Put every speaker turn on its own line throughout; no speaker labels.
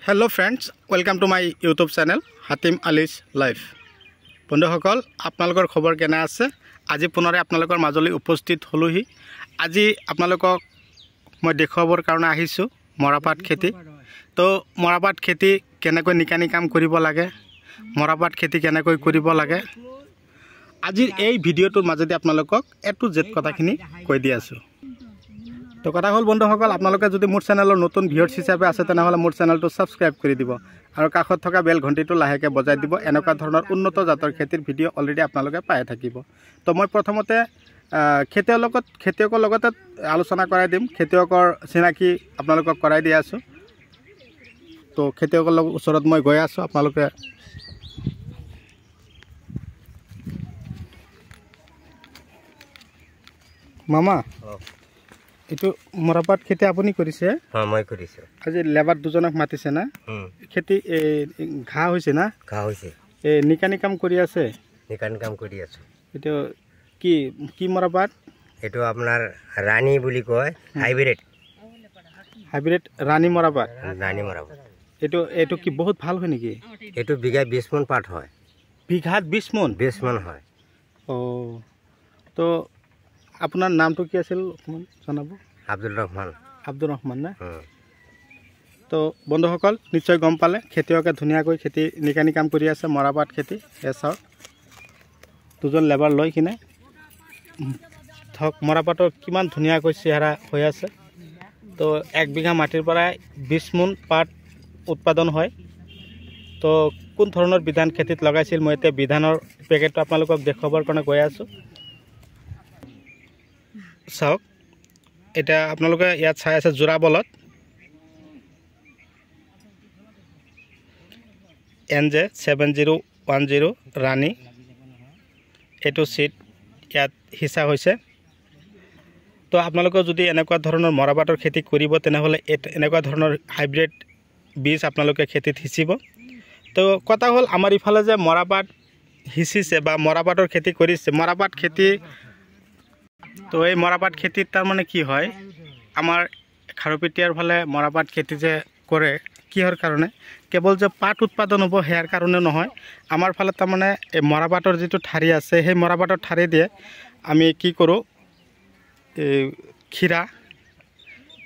Hello friends, welcome to my YouTube channel Hatim Ali's Life. বন্ধুসকল আপোনালোকৰ খবৰ কেনে আছে? আজি পুনৰে আপোনালোকৰ মাজলৈ উপস্থিত হলোহি। আজি আপোনালোকক মই দেখুৱাবৰ কাৰণে আহিছো মৰাপাট খেতি। তো মৰাপাট খেতি কেনেকৈ নিকানি কাম কৰিব লাগে, মৰাপাট খেতি কেনেকৈ কৰিব লাগে, আজিৰ এই ভিডিঅ'টোৰ মাজতে আপোনালোকক এ টু জেড কথাখিনি কৈ দি আছো। তো কথা হল বন্ধুসকল, আপোনালোকে যদি মোৰ চেনেলৰ নতুন ভিউয়াৰ্স হিচাপে আছে তেনেহলে মোৰ চেনেলটো সাবস্ক্ৰাইব কৰি দিব আৰু কাষত থকা বেল ঘণ্টিটো লাহেকে বজাই দিব। এনেকুৱা ধৰণৰ উন্নত জাতৰ খেতিৰ ভিডিঅ' অলৰেডি আপোনালোকে পাই থাকিব। তো মই প্ৰথমতে খেতিয়কৰ লগতে আলোচনা কৰাই দিম, খেতিয়কৰ চিনাকি আপোনালোকক কৰাই দি আছো। তো খেতিয়কৰ ওচৰত মই গৈ আছো, আপোনালোকে মামা এটো মৰাপাট খেতি আপুনি কৰিছে?
হ্যাঁ মই কৰিছো।
আজি লেবাৰ দুজনক মাতিছে না? খেতি ঘা হৈছে না?
ঘা হৈছে।
নিকানি কাম কৰি আছে?
নিকানি কাম কৰি আছো।
এটো কি কি মৰাপাট?
এটো আপোনাৰ ৰাণী বুলি কয়, হাইব্ৰিড
ৰাণী মৰাপাট।
ৰাণী মৰাপাট।
এটো কি বহুত ভাল হয় নেকি?
এটো বিঘা 20 মন পাট হয়।
বিঘাত 20 মন?
20 মন হয়।
ও তো আপোনাৰ নামটো কি আছিল অকমান জনাব?
আব্দুল ৰহমান।
আব্দুল ৰহমান না? তো বন্ধুসকল নিশ্চয় গম পালে, খেতিয়কে ধুনীয়াকৈ খেতি নিকানি কাম কৰি আছে মৰাপাট খেতি। চাওক দুজন লেবাৰ লৈ কিনে ধৰক মৰাপাটৰ কিমান ধুনীয়াকৈ চেহাৰা হৈ আছে। তো 1 বিঘা মাটিৰ পৰা 20 মোন পাট উৎপাদন হয়। তো কোন ধৰণৰ বিধান খেতিত লগাইছিল মই এতিয়া বিধানৰ পেকেটটো আপোনালোকক দেখুৱাবৰ কাৰণে গৈ আছো। চাওক এটা আপোনালোকে ইয়াত চাই আছে জোৰা বলত NJ 7010 ৰাণী, এটো সিট ইয়াত হিসা হৈছে। তো আপোনালোকে যদি এনেকুৱা ধৰণৰ মৰাপাটৰ খেতি কৰিব তেনেহলে এনেকুৱা ধৰণৰ হাইব্ৰিড বীজ আপোনালোকে খেতিত হিচিব। তো কথা হল আমাৰ ইফালে যে মৰাপাট হিচিছে বা মৰাপাটৰ খেতি কৰিছে, মৰাপাট খেতি তো এই মৰাপাট খেতিত তাৰ মানে কি হয়, আমাৰ খাৰুপেটিয়াৰ ফালে মৰাপাট খেতি যে কৰে কিহৰ কাৰণে, কেৱল যে পাট উৎপাদন হ'ব হেয়াৰ কাৰণে নহয়, আমাৰ ফালে তাৰ মানে এই মৰাপাটৰ যিটো ঠাৰি আছে সেই মৰাপাটৰ ঠাৰি দিয়ে আমি কি কৰোঁ, এই খিৰা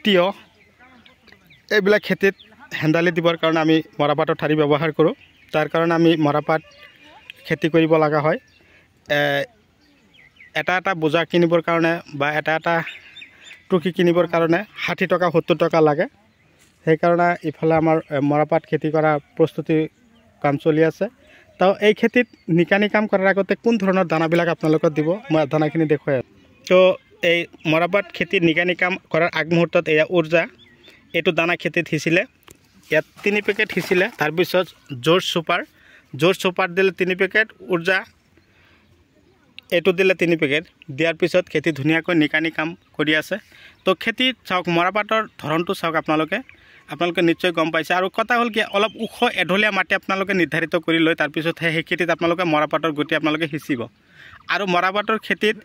তিয়হ এইবিলাক খেতিত হেন্দালি দিবৰ কাৰণে আমি মৰাপাটৰ ঠাৰি ব্যৱহাৰ কৰোঁ। তাৰ কাৰণে আমি মৰাপাট খেতি কৰিব লগা হয়। এটা বোজা কিনিবৰ কাৰণে বা এটা টুকি কিনিবৰ কাৰণে 60 টকা 70 টকা লাগে। সেইকাৰণে ইফালে আমাৰ মৰাপাট খেতি কৰা প্ৰস্তুতি কাম চলি আছে। তো এই খেতিত নিকানি কাম কৰাৰ আগতে কোন ধৰণৰ দানাবিলাক আপোনালোকক দিব মই দানাখিনি দেখুৱাই আছোঁ। তো এই মৰাপাট খেতিৰ নিকানি কাম কৰাৰ আগমুহূৰ্তত এয়া উৰ্জা, এইটো দানা খেতিত হিচিলে, ইয়াত 3 পেকেট হিচিলে। তাৰপিছত জোৰ চুপাৰ দিলে 3 পেকেট, উৰ্জা এইটো দিলে 3 পেকেট, দিয়াৰ পিছত খেতি ধুনীয়াকৈ নিকানি কাম কৰি আছে। তো খেতিত চাওক মৰাপাটৰ ধৰণটো চাওক আপোনালোকে নিশ্চয় গম পাইছে। আৰু কথা হ'ল কি, অলপ ওখ এঢলীয়া মাটি আপোনালোকে নিৰ্ধাৰিত কৰি লৈ তাৰপিছত সেই খেতিত আপোনালোকে মৰাপাটৰ গুটি আপোনালোকে সিঁচিব। আৰু মৰাপাটৰ খেতিত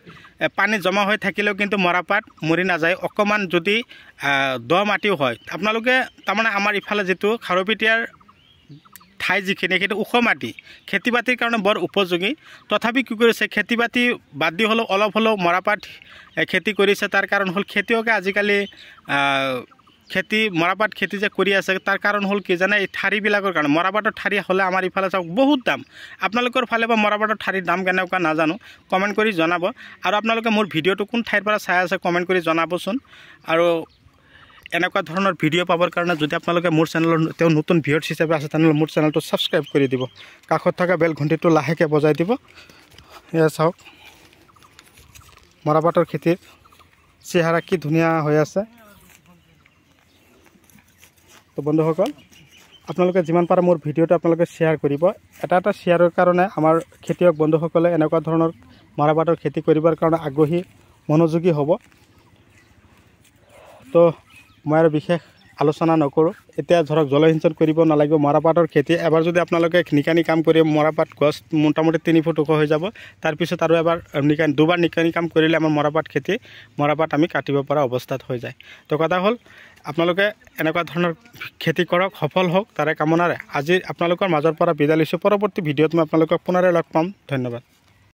পানী জমা হৈ থাকিলেও কিন্তু মৰাপাট মৰি নাযায়। অকণমান যদি দ মাটিও হয়, আপোনালোকে তাৰমানে আমাৰ ইফালে যিটো খাৰুপেটিয়াৰ ঠাই যিখিনি সেইটো ওখ মাটি, খেতি বাতিৰ কাৰণে বৰ উপযোগী। তথাপি কি কৰিছে, খেতি বাতি বাদ দি হ'লেও অলপ হ'লেও মৰাপাট খেতি কৰিছে। তাৰ কাৰণ হ'ল খেতিয়কে আজিকালি মৰাপাট খেতি যে কৰি আছে তাৰ কাৰণ হ'ল কি জানে, এই ঠাৰিবিলাকৰ কাৰণে। মৰাপাটৰ ঠাৰি হ'লে আমাৰ ইফালে চাওক বহুত দাম। আপোনালোকৰ ফালে বা মৰাপাটৰ ঠাৰিৰ দাম কেনেকুৱা নাজানো, কমেণ্ট কৰি জনাব। আৰু আপোনালোকে মোৰ ভিডিঅ'টো কোন ঠাইৰ পৰা চাই আছে কমেণ্ট কৰি জনাবচোন। আৰু এনেকুৱা ধৰণৰ ভিডিঅ' পাবৰ কাৰণে যদি আপোনালোকে মোৰ চেনেলৰ তেওঁ নতুন ভিউয়াৰ্স হিচাপে আছে তেনেহ'লে মোৰ চেনেলটো ছাবস্ক্ৰাইব কৰি দিব, কাষত থকা বেল ঘণ্টিটো লাহেকৈ বজাই দিব। এয়া চাওক মৰাপাটৰ খেতিৰ চেহাৰা কি ধুনীয়া হৈ আছে। তো বন্ধুসকল আপোনালোকে যিমান পাৰে মোৰ ভিডিঅ'টো আপোনালোকে শ্বেয়াৰ কৰিব। এটা শ্বেয়াৰৰ কাৰণে আমাৰ খেতিয়ক বন্ধুসকলে এনেকুৱা ধৰণৰ মৰাপাটৰ খেতি কৰিবৰ কাৰণে আগ্ৰহী মনোযোগী হ'ব। তো মই আৰু বিশেষ আলোচনা নকৰোঁ। এতিয়া ধৰক জলসিঞ্চন কৰিব নালাগিব মৰাপাটৰ খেতি। এবাৰ যদি আপোনালোকে নিকানি কাম কৰি মৰাপাট গছ মোটামুটি 3 ফুট ওখ হৈ যাব, তাৰপিছত আৰু এবাৰ দুবাৰ নিকানি কাম কৰিলে আমাৰ মৰাপাট আমি কাটিব পৰা অৱস্থাত হৈ যায়। তো কথা হ'ল আপোনালোকে এনেকুৱা ধৰণৰ খেতি কৰক, সফল হওক তাৰে কামনাৰে আজি আপোনালোকৰ মাজৰ পৰা বিদায় লৈছোঁ। পৰৱৰ্তী ভিডিঅ'ত মই আপোনালোকক পুনৰে লগ পাম। ধন্যবাদ।